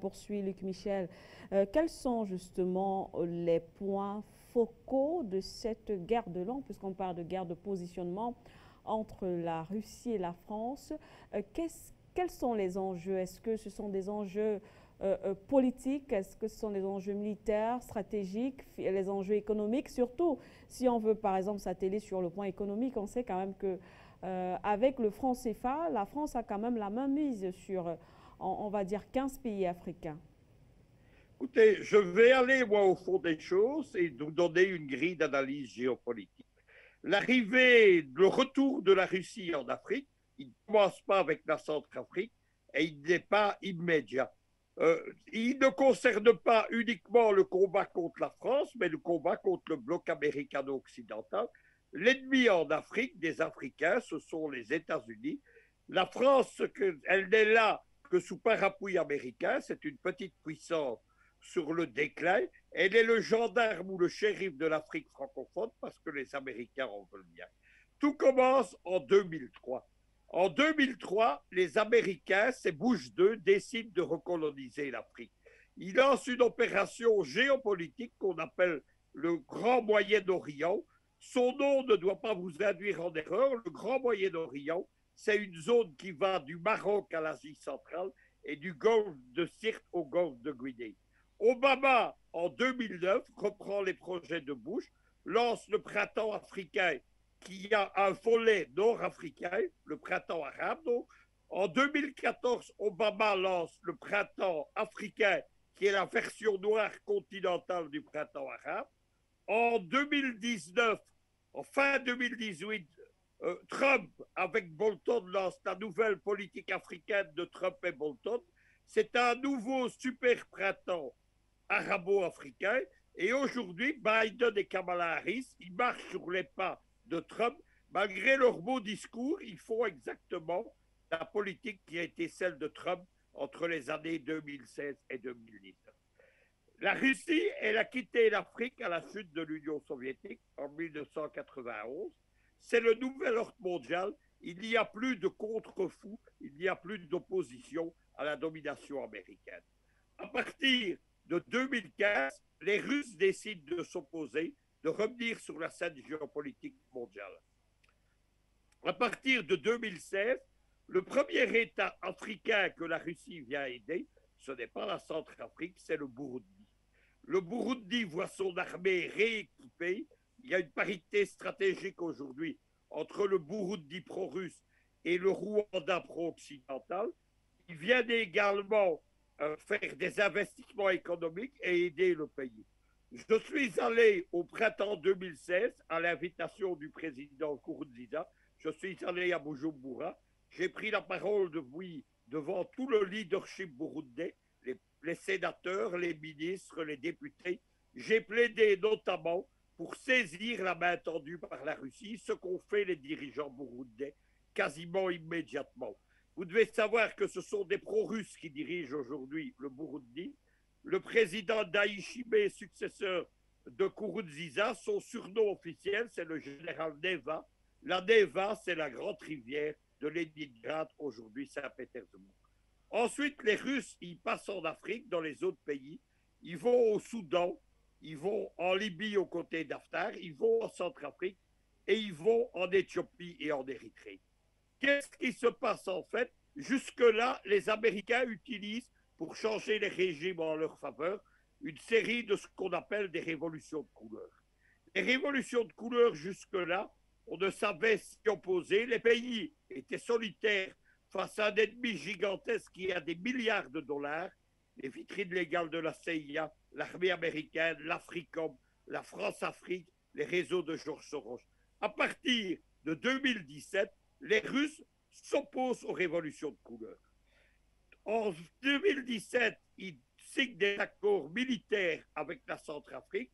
Poursuit Luc Michel. Quels sont justement les points focaux de cette guerre de langue, puisqu'on parle de guerre de positionnement entre la Russie et la France? Quels sont les enjeux? Est-ce que ce sont des enjeux politiques? Est-ce que ce sont des enjeux militaires, stratégiques, les enjeux économiques? Surtout, si on veut par exemple s'atteler sur le point économique, on sait quand même que avec le franc CFA, la France a quand même la main mise sur on va dire 15 pays africains. Écoutez, je vais aller, moi, au fond des choses et vous donner une grille d'analyse géopolitique. Le retour de la Russie en Afrique, il ne commence pas avec la Centrafrique et il n'est pas immédiat. Il ne concerne pas uniquement le combat contre la France, mais le combat contre le bloc américano-occidental. L'ennemi en Afrique des Africains, ce sont les États-Unis. La France, elle n'est là que sous parapluie américain, c'est une petite puissance sur le déclin. Elle est le gendarme ou le shérif de l'Afrique francophone parce que les Américains en veulent bien. Tout commence en 2003. En 2003, les Américains, c'est Bush 2, décident de recoloniser l'Afrique. Ils lancent une opération géopolitique qu'on appelle le Grand Moyen-Orient. Son nom ne doit pas vous induire en erreur. Le Grand Moyen-Orient, c'est une zone qui va du Maroc à l'Asie centrale et du golfe de Sirte au golfe de Guinée. Obama, en 2009, reprend les projets de Bush, lance le printemps africain qui a un volet nord-africain, le printemps arabe. Donc. En 2014, Obama lance le printemps africain qui est la version noire continentale du printemps arabe. En 2019, en fin 2018, Trump, avec Bolton, lance la nouvelle politique africaine de Trump et Bolton. C'est un nouveau super printemps arabo-africain. Et aujourd'hui, Biden et Kamala Harris, ils marchent sur les pas de Trump. Malgré leur beau discours, ils font exactement la politique qui a été celle de Trump entre les années 2016 et 2019. La Russie, elle a quitté l'Afrique à la chute de l'Union soviétique en 1991. C'est le nouvel ordre mondial. Il n'y a plus de contre-fous, il n'y a plus d'opposition à la domination américaine. À partir de 2015, les Russes décident de s'opposer, de revenir sur la scène géopolitique mondiale. À partir de 2016, le premier État africain que la Russie vient aider, ce n'est pas la Centrafrique, c'est le Burundi. Le Burundi voit son armée rééquipée. Il y a une parité stratégique aujourd'hui entre le Burundi pro-russe et le Rwanda pro-occidental. Ils viennent également faire des investissements économiques et aider le pays. Je suis allé au printemps 2016 à l'invitation du président Nkurunziza. Je suis allé à Bujumbura. J'ai pris la parole devant tout le leadership burundais, les sénateurs, les ministres, les députés. J'ai plaidé notamment pour saisir la main tendue par la Russie, ce qu'ont fait les dirigeants burundais quasiment immédiatement. Vous devez savoir que ce sont des pro-russes qui dirigent aujourd'hui le Burundi. Le président Ndayishimiye, successeur de Nkurunziza, son surnom officiel, c'est le général Neva. La Neva, c'est la grande rivière de Leningrad, aujourd'hui Saint-Pétersbourg. Ensuite, les Russes, ils passent en Afrique, dans les autres pays. Ils vont au Soudan, ils vont en Libye aux côtés d'Haftar, ils vont en Centrafrique et ils vont en Éthiopie et en Érythrée. Qu'est-ce qui se passe en fait? Jusque-là, les Américains utilisent, pour changer les régimes en leur faveur, une série de ce qu'on appelle des révolutions de couleur. Les révolutions de couleur, jusque-là, on ne savait s'y opposer. Les pays étaient solitaires face à un ennemi gigantesque qui a des milliards de dollars, les vitrines légales de la CIA, l'armée américaine, l'Africom, la France-Afrique, les réseaux de Georges Soros. À partir de 2017, les Russes s'opposent aux révolutions de couleur. En 2017, ils signent des accords militaires avec la Centrafrique.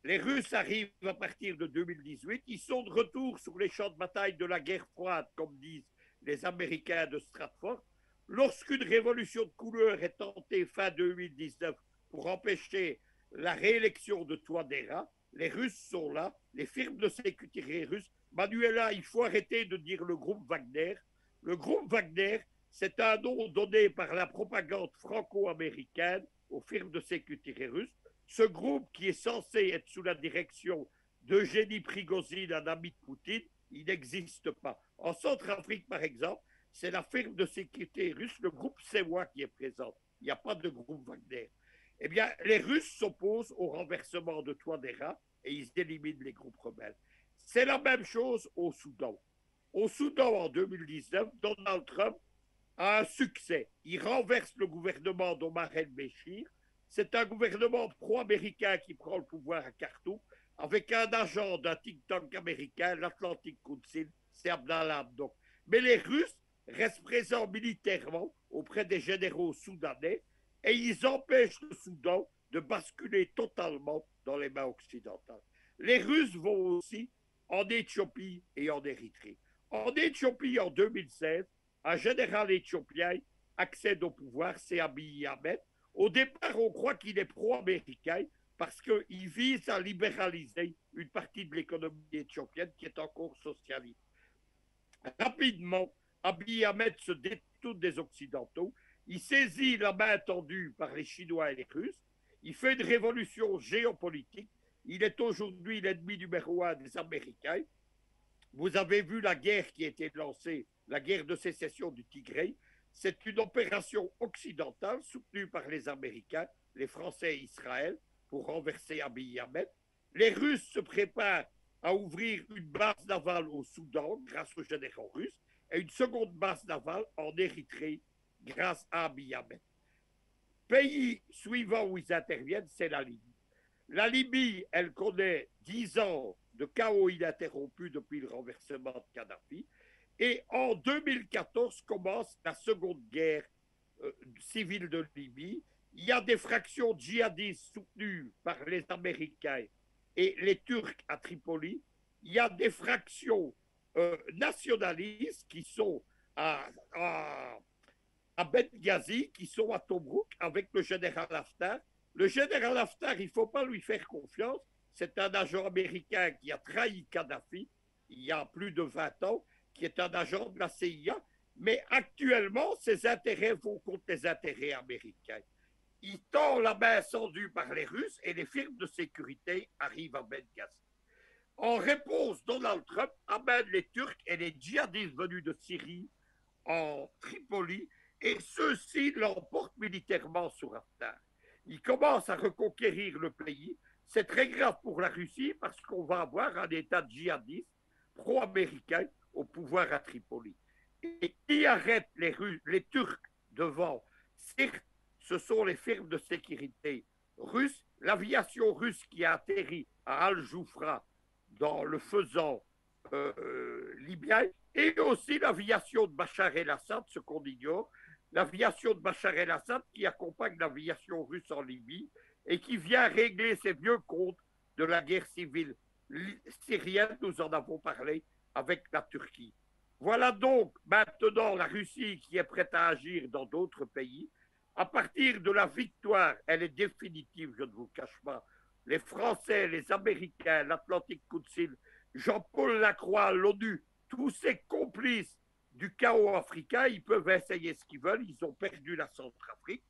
Les Russes arrivent à partir de 2018. Ils sont de retour sur les champs de bataille de la guerre froide, comme disent les Américains de Stratford. Lorsqu'une révolution de couleur est tentée fin 2019 pour empêcher la réélection de Touadéra, les Russes sont là, les firmes de sécurité russes. Manuela, il faut arrêter de dire le groupe Wagner. Le groupe Wagner, C'est un nom donné par la propagande franco-américaine aux firmes de sécurité russes. Ce groupe qui est censé être sous la direction d'Eugénie Prigozhin, un ami de Poutine, il n'existe pas. En Centrafrique, par exemple, c'est la firme de sécurité russe, le groupe Sewa, qui est présent. Il n'y a pas de groupe Wagner. Eh bien, les Russes s'opposent au renversement de Touadéra et ils éliminent les groupes rebelles. C'est la même chose au Soudan. Au Soudan, en 2019, Donald Trump a un succès. Il renverse le gouvernement d'Omar el-Béchir. C'est un gouvernement pro-américain qui prend le pouvoir à Khartoum avec un agent d'un think tank américain, l'Atlantic Council, c'est Abdallah Hamdok. Mais les Russes restent présents militairement auprès des généraux soudanais et ils empêchent le Soudan de basculer totalement dans les mains occidentales. Les Russes vont aussi en Éthiopie et en Érythrée. En Éthiopie, en 2016, un général éthiopien accède au pouvoir, c'est Abiy Ahmed. Au départ, on croit qu'il est pro-américain parce qu'il vise à libéraliser une partie de l'économie éthiopienne qui est encore socialiste. Rapidement, Abiy Ahmed se détourne des Occidentaux. Il saisit la main tendue par les Chinois et les Russes. Il fait une révolution géopolitique. Il est aujourd'hui l'ennemi numéro un des Américains. Vous avez vu la guerre qui a été lancée, la guerre de sécession du Tigré. C'est une opération occidentale soutenue par les Américains, les Français et Israël pour renverser Abiy Ahmed. Les Russes se préparent à ouvrir une base navale au Soudan grâce aux généraux russes et une seconde base navale en Érythrée grâce à Abiy Ahmed. Pays suivant où ils interviennent, c'est la Libye. La Libye, elle connaît 10 ans de chaos ininterrompu depuis le renversement de Kadhafi. Et en 2014 commence la seconde guerre civile de Libye. Il y a des fractions djihadistes soutenues par les Américains et les Turcs à Tripoli. Il y a des fractions nationalistes qui sont à Benghazi, qui sont à Tobrouk avec le général Haftar. Le général Haftar, il ne faut pas lui faire confiance. C'est un agent américain qui a trahi Kadhafi il y a plus de 20 ans, qui est un agent de la CIA. Mais actuellement, ses intérêts vont contre les intérêts américains. Il tend la main tendue par les Russes et les firmes de sécurité arrivent à Benghazi. En réponse, Donald Trump amène les Turcs et les djihadistes venus de Syrie en Tripoli et ceux-ci l'emportent militairement sur Haftar. Il commence à reconquérir le pays. C'est très grave pour la Russie parce qu'on va avoir un État djihadiste pro-américain au pouvoir à Tripoli. Et qui arrête les Turcs devant Sirte, ce sont les firmes de sécurité russes, l'aviation russe qui a atterri à Al-Joufra dans le faisan libyen, et aussi l'aviation de Bachar el-Assad, ce qu'on ignore, l'aviation de Bachar el-Assad qui accompagne l'aviation russe en Libye et qui vient régler ses vieux comptes de la guerre civile syrienne, nous en avons parlé avec la Turquie. Voilà donc maintenant la Russie qui est prête à agir dans d'autres pays. À partir de la victoire, elle est définitive, je ne vous cache pas. Les Français, les Américains, l'Atlantic Council, Jean-Paul Lacroix, l'ONU, tous ces complices du chaos africain, ils peuvent essayer ce qu'ils veulent, ils ont perdu la Centrafrique.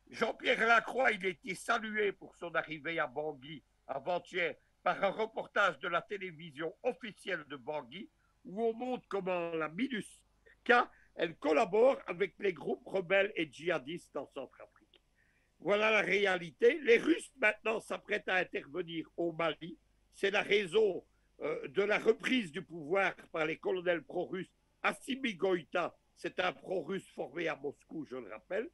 Jean-Pierre Lacroix, il a été salué pour son arrivée à Bangui avant-hier par un reportage de la télévision officielle de Bangui où on montre comment la MINUSCA, elle collabore avec les groupes rebelles et djihadistes en Centrafrique. Voilà la réalité. Les Russes maintenant s'apprêtent à intervenir au Mali. C'est la raison de la reprise du pouvoir par les colonels pro-russes. Assimi Goïta, c'est un pro-russe formé à Moscou, je le rappelle.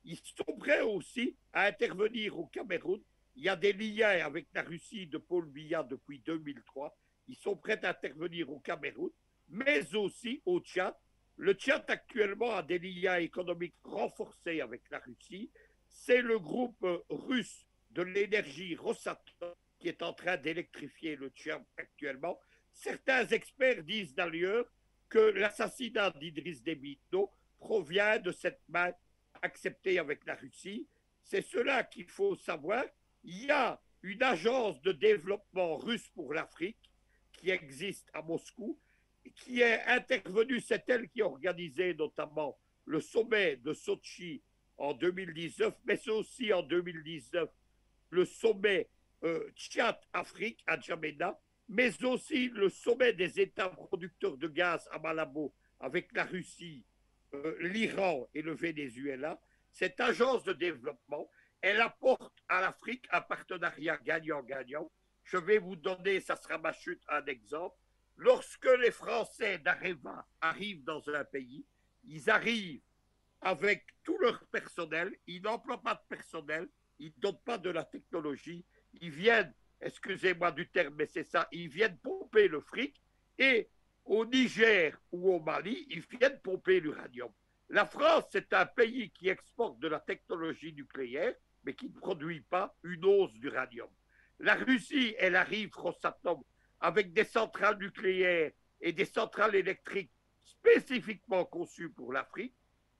Ils sont prêts aussi à intervenir au Cameroun. Il y a des liens avec la Russie de Paul Biya depuis 2003. Ils sont prêts à intervenir au Cameroun, mais aussi au Tchad. Le Tchad actuellement a des liens économiques renforcés avec la Russie. C'est le groupe russe de l'énergie Rosatom qui est en train d'électrifier le Tchad actuellement. Certains experts disent d'ailleurs que l'assassinat d'Idriss Déby Itno provient de cette main acceptée avec la Russie. C'est cela qu'il faut savoir. Il y a une agence de développement russe pour l'Afrique qui existe à Moscou, qui est intervenue, c'est elle qui a organisé notamment le sommet de Sochi en 2019, mais aussi en 2019 le sommet Tchad-Afrique à Djamena, mais aussi le sommet des États producteurs de gaz à Malabo avec la Russie, l'Iran et le Venezuela. Cette agence de développement, elle apporte à l'Afrique un partenariat gagnant-gagnant. Je vais vous donner, ça sera ma chute, un exemple. Lorsque les Français d'Areva arrivent dans un pays, ils arrivent avec tout leur personnel, ils n'emploient pas de personnel, ils ne donnent pas de la technologie, ils viennent, excusez-moi du terme, mais c'est ça, ils viennent pomper le fric et au Niger ou au Mali, ils viennent pomper l'uranium. La France, c'est un pays qui exporte de la technologie nucléaire, mais qui ne produit pas une once d'uranium. La Russie, elle arrive, Rosatom, avec des centrales nucléaires et des centrales électriques spécifiquement conçues pour l'Afrique.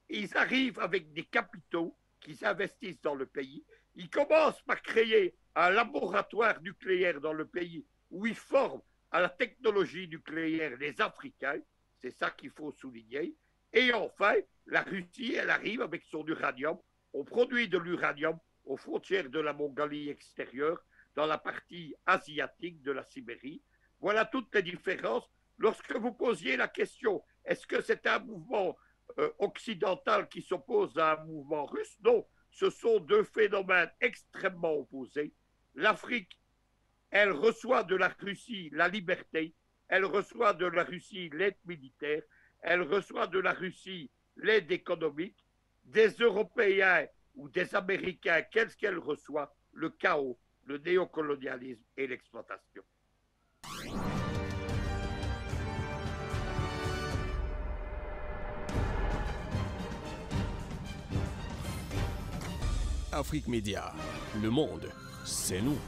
Ils arrivent avec des capitaux qu'ils investissent dans le pays. Ils commencent par créer un laboratoire nucléaire dans le pays où ils forment à la technologie nucléaire les Africains. C'est ça qu'il faut souligner. Et enfin, la Russie, elle arrive avec son uranium. On produit de l'uranium aux frontières de la Mongolie extérieure, dans la partie asiatique de la Sibérie. Voilà toutes les différences. Lorsque vous posiez la question, est-ce que c'est un mouvement occidental qui s'oppose à un mouvement russe? Non, ce sont deux phénomènes extrêmement opposés. L'Afrique, elle reçoit de la Russie la liberté, elle reçoit de la Russie l'aide militaire, elle reçoit de la Russie l'aide économique. Des Européens ou des Américains, qu'est-ce qu'elle reçoit? Le chaos, le néocolonialisme et l'exploitation. Afrique Média, le monde, c'est nous.